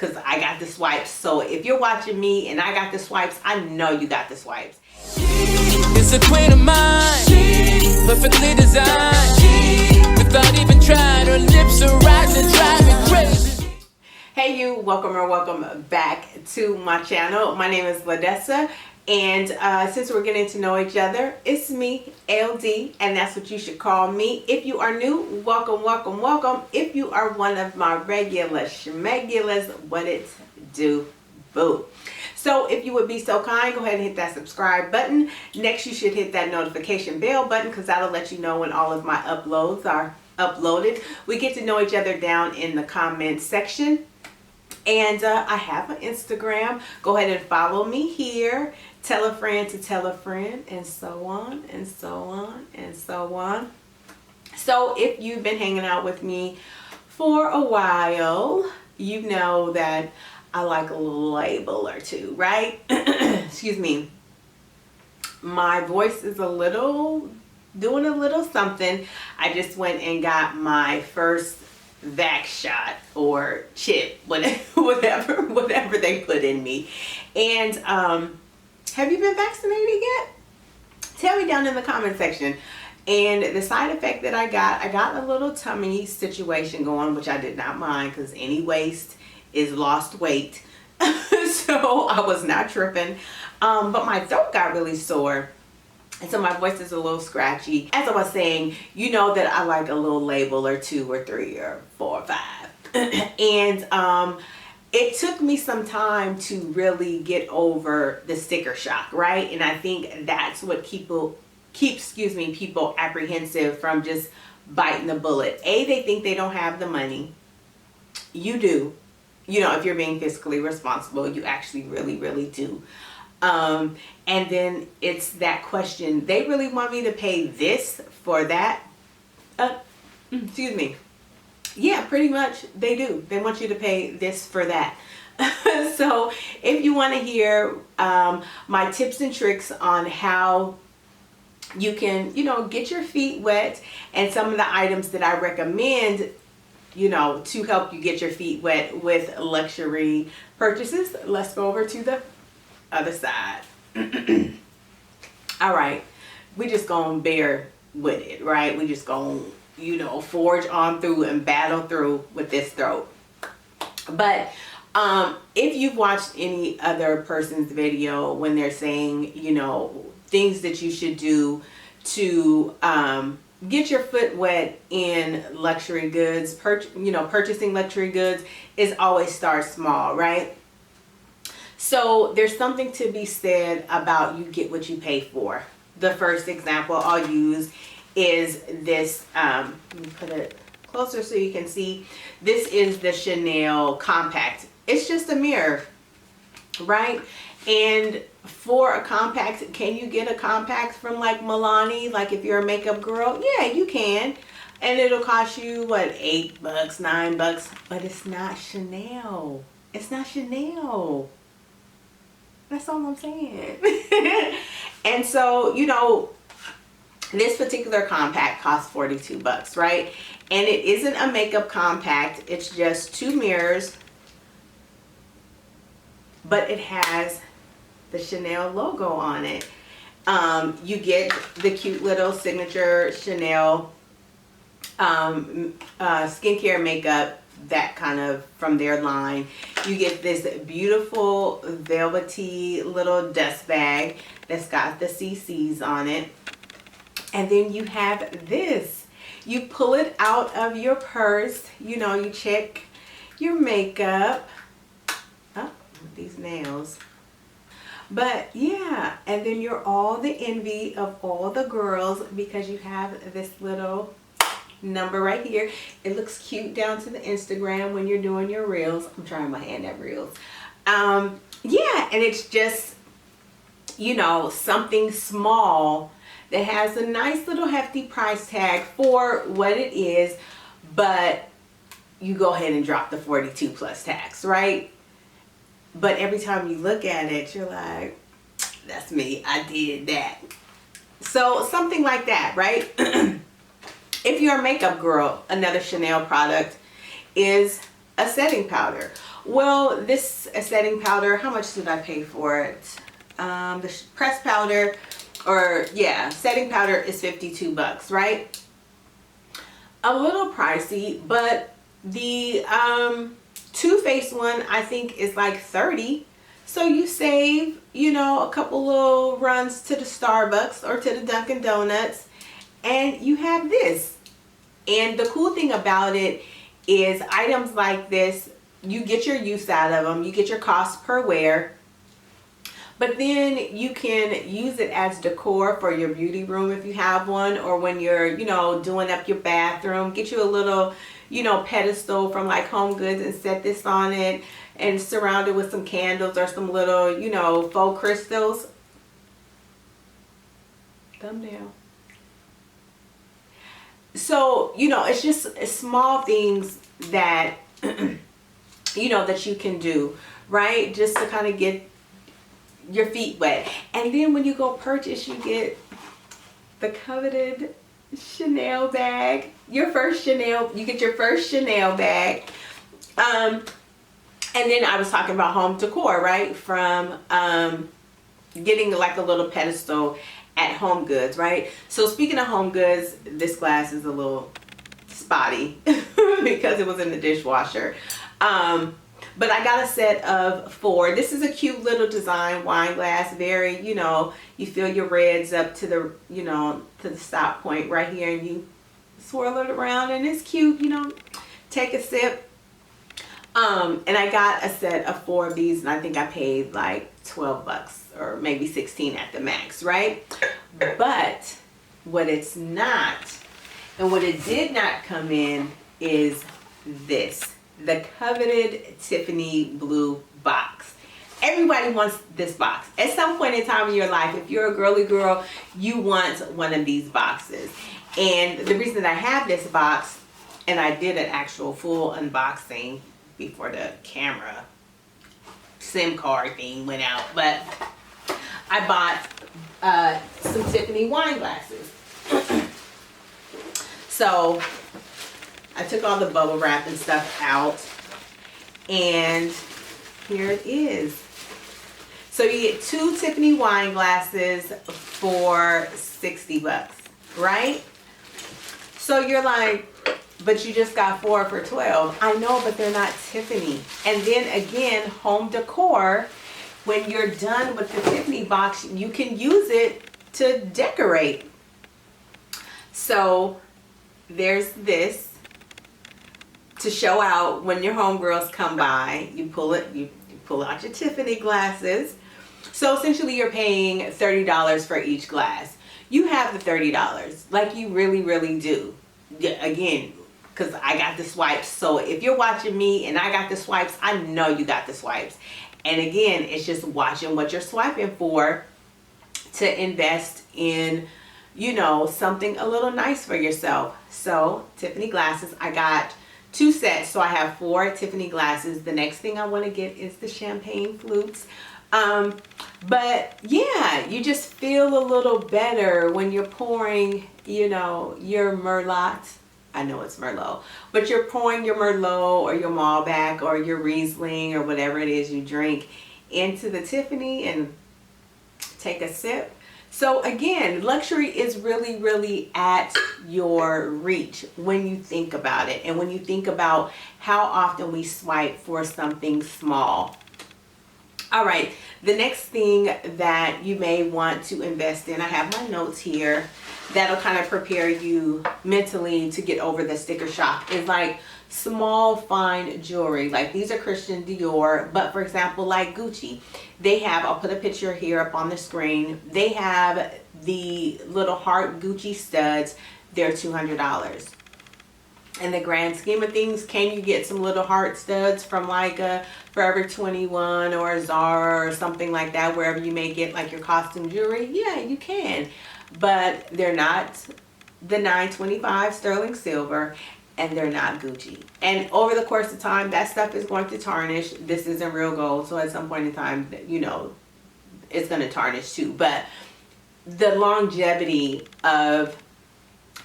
because I got the swipes. So if you're watching me and I got the swipes, I know you got the swipes. It's a queen of mine, perfectly designed. Without even trying, her lips are rising, driving crazy. Hey you, welcome or welcome back to my channel. My name is Ladessa, and since we're getting to know each other, it's me, LD, and that's what you should call me. If you are new, welcome, welcome, welcome. If you are one of my regular schmegulars, what it do, boo. So if you would be so kind, go ahead and hit that subscribe button. Next, you should hit that notification bell button because that'll let you know when all of my uploads are uploaded. We get to know each other down in the comment section. And I have an Instagram. Go ahead and follow me here. Tell a friend to tell a friend, and so on and so on and so on. So if you've been hanging out with me for a while, you know that I like a little label or two, right? Excuse me. My voice is doing a little something. I just went and got my first vax shot or chip, whatever they put in me. And have you been vaccinated yet? Tell me down in the comment section. And the side effect that I got a little tummy situation going, which I did not mind because any waste is lost weight. So I was not tripping. But my throat got really sore. And so my voice is a little scratchy. As I was saying, you know that I like a little label or two or three or four or five. And it took me some time to really get over the sticker shock, right? And I think that's what keeps people apprehensive from just biting the bullet. They think they don't have the money. You do. You know, if you're being fiscally responsible, you actually really, really do. And then it's that question, they really want me to pay this for that? Excuse me. Yeah, pretty much they do. They want you to pay this for that. So if you want to hear my tips and tricks on how you can, get your feet wet, and some of the items that I recommend, to help you get your feet wet with luxury purchases, let's go over to the other side. All right, we just gonna bear with it, right? We just gonna, forge on through and battle through with this throat. But if you've watched any other person's video when they're saying, things that you should do to get your foot wet in luxury goods, purchasing luxury goods is always start small, right? So there's something to be said about you get what you pay for. The first example I'll use is this, let me put it closer so you can see. This is the Chanel Compact. It's just a mirror, right? And for a compact, can you get a compact from like Milani? Like if you're a makeup girl, yeah, you can. And it'll cost you, what, $8, $9, but it's not Chanel. It's not Chanel. That's all I'm saying. And so, this particular compact costs $42, right? And it isn't a makeup compact. It's just two mirrors, but it has the Chanel logo on it. You get the cute little signature Chanel skincare makeup, that kind of from their line. You get this beautiful velvety little dust bag that's got the CCs on it. And then you have this. You pull it out of your purse. You check your makeup. Oh, these nails. But yeah, and then you're all the envy of all the girls because you have this little number right here. It looks cute down to the Instagram when you're doing your reels. I'm trying my hand at reels. Yeah, and it's just, something small that has a nice little hefty price tag for what it is, but you go ahead and drop the 42 plus tax, right? But every time you look at it, you're like, that's me, I did that. So something like that, right? If you're a makeup girl, another Chanel product is a setting powder. Well, this setting powder, how much did I pay for it? The pressed powder, or yeah, setting powder is 52 bucks, right? A little pricey, but the Too Faced one I think is like 30. So you save, you know, a couple little runs to the Starbucks or to the Dunkin' Donuts, and you have this. And the cool thing about it is items like this, you get your use out of them, you get your cost per wear, but then you can use it as decor for your beauty room if you have one, or when you're, you know, doing up your bathroom. Get you a little, you know, pedestal from like Home Goods and set this on it and surround it with some candles or some little, you know, faux crystals. Thumbnail. So, you know, it's just small things that, you know, that you can do, right? Just to kind of get your feet wet. And then when you go purchase, you get the coveted Chanel bag. You get your first Chanel bag. And then I was talking about home decor, right? From getting like a little pedestal at Home Goods, right? So speaking of Home Goods, this glass is a little spotty because it was in the dishwasher. But I got a set of 4. This is a cute little design wine glass. Very, you know, you fill your reds up to the, you know, to the stop point right here, and you swirl it around, and it's cute, you know. Take a sip. And I got a set of 4 of these, and I think I paid like 12 bucks or maybe 16 at the max, right? But what it's not, and what it did not come in, is this, the coveted Tiffany Blue Box. Everybody wants this box. At some point in time in your life, if you're a girly girl, you want one of these boxes. And the reason that I have this box, and I did an actual full unboxing before the camera SIM card thing went out, but I bought some Tiffany wine glasses. So I took all the bubble wrap and stuff out, and here it is. So you get 2 Tiffany wine glasses for 60 bucks, right? So you're like, but you just got 4 for 12. I know, but they're not Tiffany. And then again, home decor, when you're done with the Tiffany box, you can use it to decorate. So there's this to show out when your homegirls come by. You pull it, you pull out your Tiffany glasses. So essentially you're paying $30 for each glass. You have the $30, like you really, really do. Again, because I got the swipes. So if you're watching me and I got the swipes, I know you got the swipes. And again, it's just watching what you're swiping for to invest in, you know, something a little nice for yourself. So Tiffany glasses, I got 2 sets. So I have 4 Tiffany glasses. The next thing I want to get is the champagne flutes. But yeah, you just feel a little better when you're pouring, you know, your Merlot. I know it's Merlot, but you're pouring your Merlot or your Malbec or your Riesling or whatever it is you drink into the Tiffany and take a sip. So again, luxury is really, really at your reach when you think about it, and when you think about how often we swipe for something small. All right, the next thing that you may want to invest in, I have my notes here that'll kind of prepare you mentally to get over the sticker shock, is like small fine jewelry. Like these are Christian Dior, but for example, like Gucci, they have, I'll put a picture here up on the screen, they have the little heart Gucci studs. They're $200. In the grand scheme of things, can you get some little heart studs from like a Forever 21 or a Zara or something like that, wherever you may get like your costume jewelry? Yeah, you can, but they're not the $925 sterling silver, and they're not Gucci. And over the course of time, that stuff is going to tarnish. This isn't real gold, so at some point in time, you know, it's going to tarnish too. But the longevity of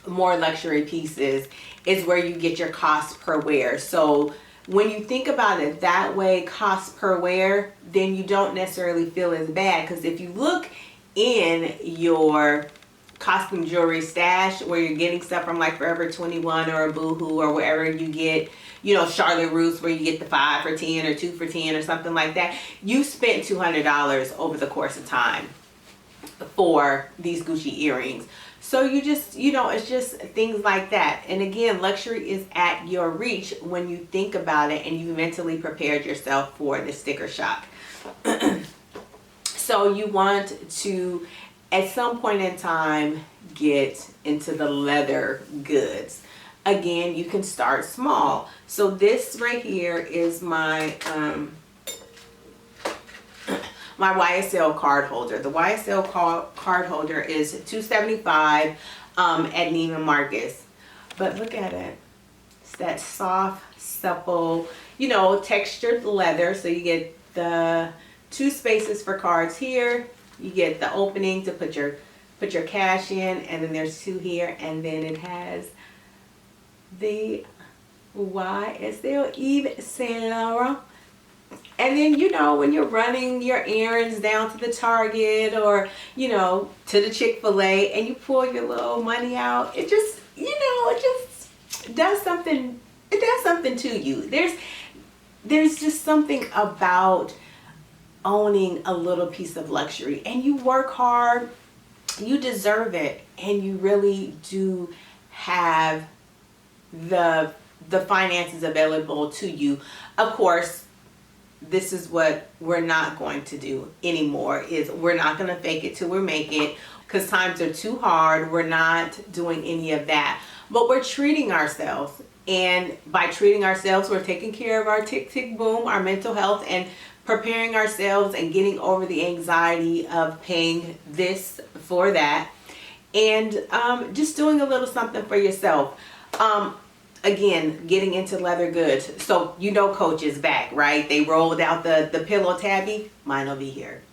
more luxury pieces is where you get your cost per wear. So when you think about it that way, cost per wear, then you don't necessarily feel as bad. Because if you look in your costume jewelry stash where you're getting stuff from like Forever 21 or a Boohoo or wherever you get, you know, Charlotte Russe where you get the 5 for 10 or 2 for 10 or something like that, you spent $200 over the course of time for these Gucci earrings. So you just, you know, it's just things like that. And again, luxury is at your reach when you think about it and you mentally prepared yourself for the sticker shock. So you want to, at some point in time, get into the leather goods. Again, you can start small. So this right here is my my YSL card holder. The YSL card holder is $275 at Neiman Marcus. But look at it. It's that soft, supple, you know, textured leather. So you get the 2 spaces for cards here. You get the opening to put your cash in, and then there's 2 here, and then it has the YSL Yves Saint Laurent. And then, you know, when you're running your errands down to the Target or, you know, to the Chick-fil-A and you pull your little money out, it just, you know, it just does something, it does something to you. There's just something about owning a little piece of luxury, and you work hard, you deserve it, and you really do have the finances available to you. Of course, this is what we're not going to do anymore, is we're not going to fake it till we make it, because times are too hard. We're not doing any of that, but we're treating ourselves, and by treating ourselves, we're taking care of our tick tick boom, our mental health, and preparing ourselves and getting over the anxiety of paying this for that, and just doing a little something for yourself. Again, getting into leather goods. So you know Coach is back, right? They rolled out the pillow tabby. Mine will be here.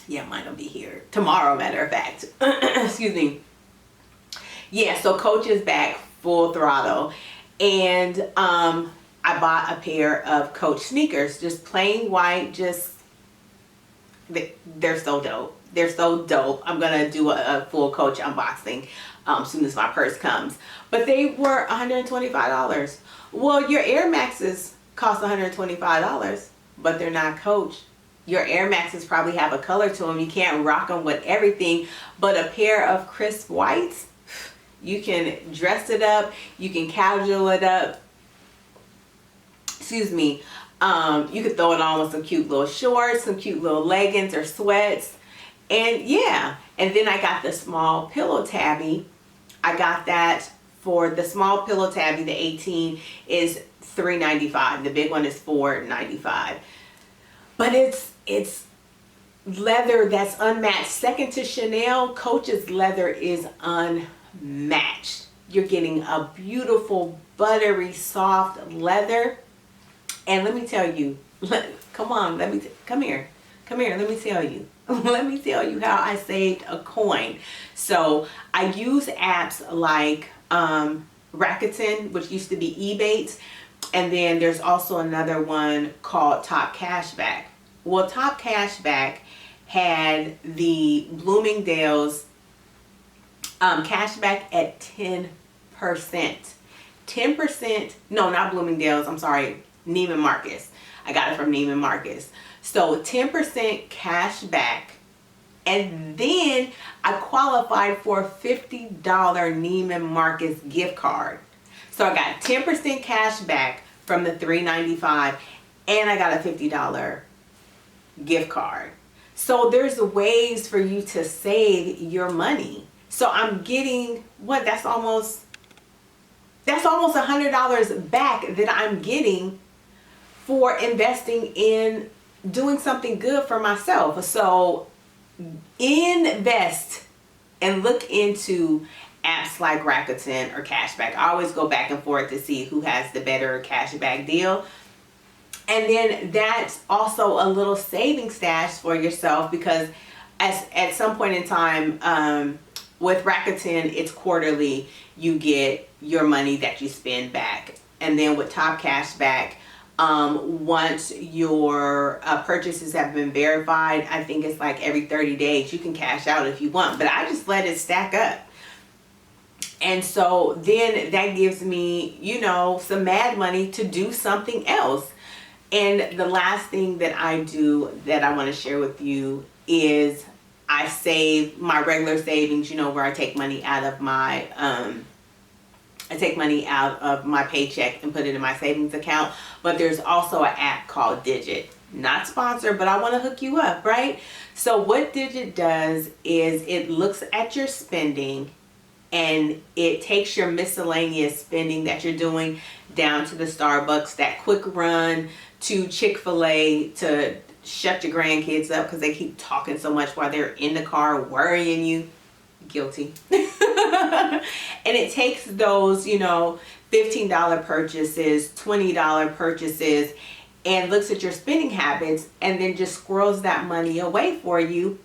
Yeah, mine will be here tomorrow, matter of fact. Excuse me. Yeah, so Coach is back full throttle. And I bought a pair of Coach sneakers, just plain white, just, they're so dope. They're so dope. I'm going to do a full Coach unboxing as soon as my purse comes. But they were $125. Well, your Air Maxes cost $125, but they're not Coach. Your Air Maxes probably have a color to them. You can't rock them with everything, but a pair of crisp whites, you can dress it up, you can casual it up. Excuse me. You could throw it on with some cute little shorts, some cute little leggings or sweats. And yeah, and then I got the small pillow tabby. I got that for the small pillow tabby. The 18 is $3.95. The big one is $4.95. But it's leather that's unmatched. Second to Chanel, Coach's leather is unmatched. You're getting a beautiful, buttery, soft leather. And let me tell you, come on, come here, let me tell you. Let me tell you how I saved a coin. So I use apps like Rakuten, which used to be Ebates, and then there's also another one called Top Cashback. Well, Top Cashback had the Bloomingdale's cashback at 10%. 10%, no, not Bloomingdale's, I'm sorry, Neiman Marcus. I got it from Neiman Marcus. So 10% cash back, and then I qualified for a $50 Neiman Marcus gift card. So I got 10% cash back from the $3.95, and I got a $50 gift card. So there's ways for you to save your money. So I'm getting what? That's almost $100 back that I'm getting for investing in doing something good for myself. So invest and look into apps like Rakuten or Cashback. I always go back and forth to see who has the better cashback deal. And then that's also a little saving stash for yourself, because at some point in time, with Rakuten, it's quarterly. You get your money that you spend back. And then with Top Cashback, once your purchases have been verified, I think it's like every 30 days you can cash out if you want, but I just let it stack up. And so then that gives me, you know, some mad money to do something else. And the last thing that I do that I want to share with you is I save my regular savings, you know, where I take money out of my paycheck and put it in my savings account. But there's also an app called Digit. Not sponsored, but I want to hook you up, right? So what Digit does is it looks at your spending and it takes your miscellaneous spending that you're doing down to the Starbucks, that quick run to Chick-fil-A to shut your grandkids up because they keep talking so much while they're in the car worrying you. Guilty. And it takes those, you know, $15 purchases, $20 purchases, and looks at your spending habits and then just squirrels that money away for you.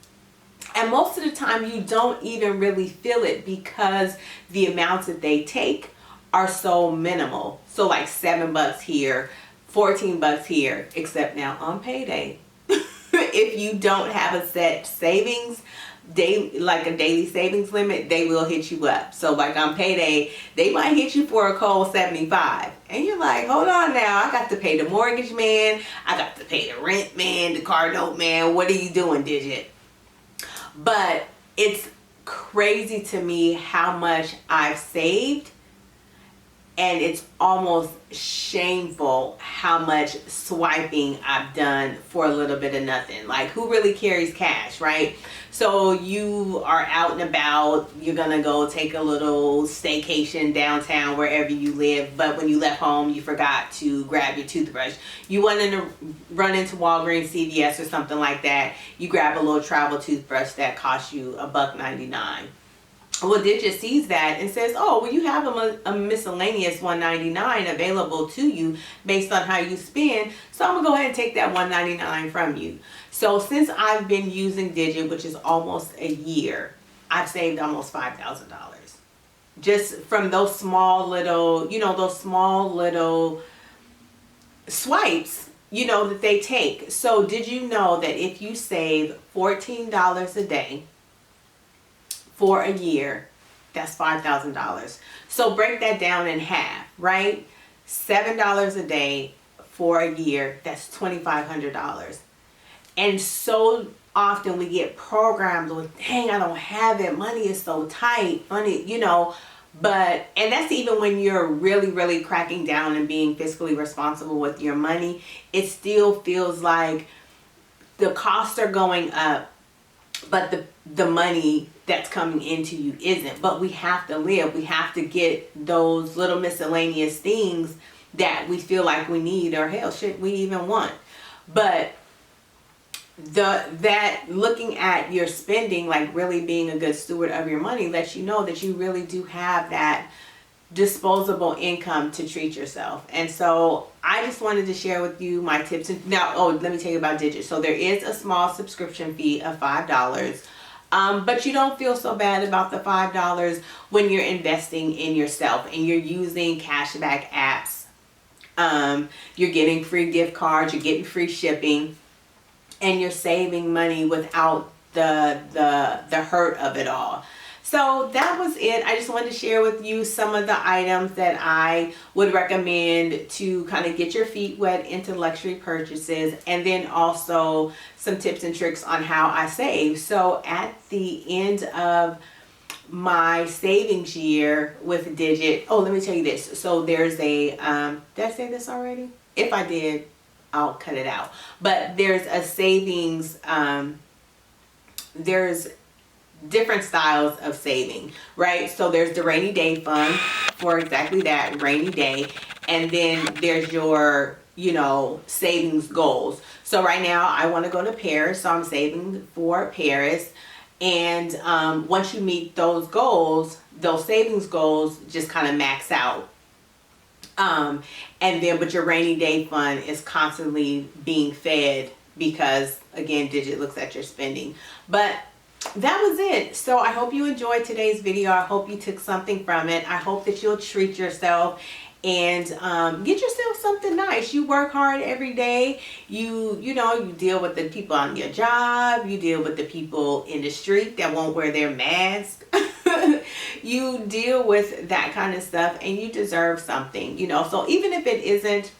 And most of the time you don't even really feel it because the amounts that they take are so minimal. So like $7 here, $14 here, except now on payday. If you don't have a set savings, like a daily savings limit, they will hit you up. So like on payday, they might hit you for a cold 75. And you're like, hold on now, I got to pay the mortgage man, I got to pay the rent man, the car note man. What are you doing, Digit? But it's crazy to me how much I've saved, and it's almost shameful how much swiping I've done for a little bit of nothing. Like, who really carries cash, right? So you are out and about, you're gonna go take a little staycation downtown wherever you live, but when you left home you forgot to grab your toothbrush. You wanted to run into Walgreens, CVS or something like that. You grab a little travel toothbrush that costs you $1.99. Well, Digit sees that and says, oh, well, you have a miscellaneous $1.99 available to you based on how you spend, so I'm gonna go ahead and take that $1.99 from you. So since I've been using Digit, which is almost a year, I've saved almost $5,000 just from those small little, you know, those small little swipes, you know, that they take. So did you know that if you save $14 a day for a year, that's $5,000. So break that down in half, right? $7 a day for a year, that's $2,500. And so often we get programmed with, dang, I don't have it, money is so tight, money, you know. But, and that's even when you're really, really cracking down and being fiscally responsible with your money, it still feels like the costs are going up, but the money that's coming into you isn't. But we have to live. We have to get those little miscellaneous things that we feel like we need, or hell, shit, we even want. But that looking at your spending, like really being a good steward of your money, lets you know that you really do have that disposable income to treat yourself. And so I just wanted to share with you my tips. Now, oh, let me tell you about Digit. So there is a small subscription fee of $5. But you don't feel so bad about the $5 when you're investing in yourself and you're using cashback apps. You're getting free gift cards, you're getting free shipping, and you're saving money without the hurt of it all. So that was it. I just wanted to share with you some of the items that I would recommend to kind of get your feet wet into luxury purchases, and then also some tips and tricks on how I save. So at the end of my savings year with Digit, oh, let me tell you this. So there's a, did I say this already? If I did, I'll cut it out. But there's a savings, there's different styles of saving, right? So there's the rainy day fund for exactly that, rainy day. And then there's your, you know, savings goals. So right now I want to go to Paris, so I'm saving for Paris. And once you meet those goals, those savings goals just kind of max out. And then, but your rainy day fund is constantly being fed because, again, Digit looks at your spending. But that was it. So I hope you enjoyed today's video. I hope you took something from it. I hope that you'll treat yourself and get yourself something nice. You work hard every day. You know, you deal with the people on your job. You deal with the people in the street that won't wear their mask. You deal with that kind of stuff, and you deserve something, you know. So even if it isn't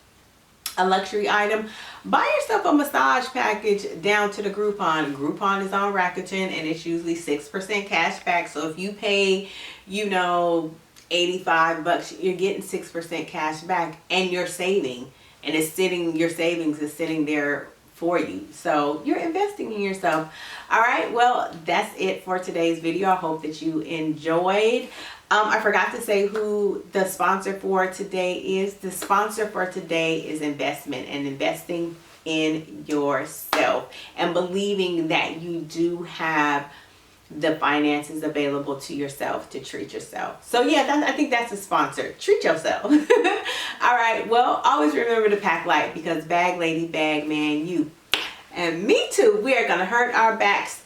a luxury item, buy yourself a massage package down to the Groupon. Groupon is on Rakuten, and it's usually 6% cash back. So if you pay, you know, $85, you're getting 6% cash back, and you're saving, and it's sitting, your savings is sitting there for you. So you're investing in yourself. All right, well, that's it for today's video. I hope that you enjoyed. I forgot to say who the sponsor for today is. The sponsor for today is investment, and investing in yourself, and believing that you do have the finances available to yourself to treat yourself. So yeah, I think that's a sponsor. Treat yourself. All right, well, always remember to pack light, because bag lady, bag man, you and me too, we are gonna hurt our backs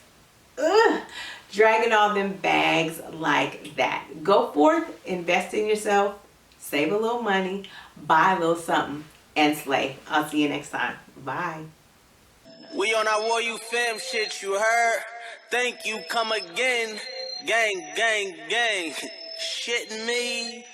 dragging all them bags like that. Go forth, invest in yourself, save a little money, buy a little something, and slay. I'll see you next time. Bye. We on our War You Fam shit, you heard? Thank you, come again. Gang, gang, gang. Shitting me?